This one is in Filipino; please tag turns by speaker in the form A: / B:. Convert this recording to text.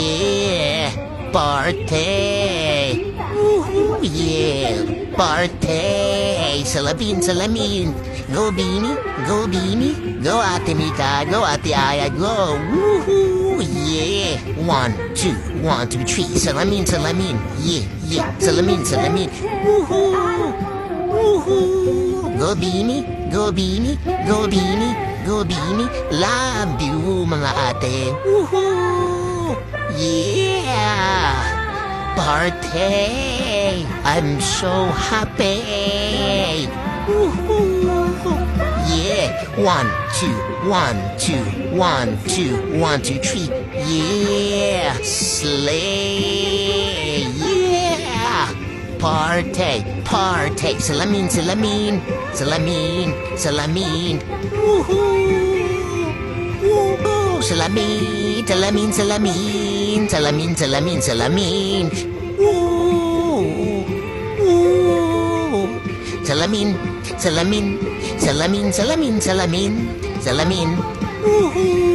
A: Yeah, party. Woohoo, yeah, party. Salamin, salamin. Go Beanie, go Ate Mika, go Ate Aya, go. Woohoo, yeah. 1, 2, 1, 2, 3. Salamin, salamin. Yeah, yeah, salamin, salamin. Woohoo, woohoo. Go Beanie, go Beanie, go Beanie, go Beanie. Love you, mga ate. Woohoo, yeah. Party! I'm so happy! Woohoo! Yeah! 1, 2, 1, 2, 1, 2, 1, 2, 3. Yeah! Slay! Yeah! Party! Party! Salamin! Salamin! Salamin! Salamin! Woohoo! Woohoo! Salamin! Salamin! Salamin! Salamin! Salamin! Salamin! Woo! Woo! Salamin! Salamin! Salamin! Salamin! Salamin! Salamin! Woohoo!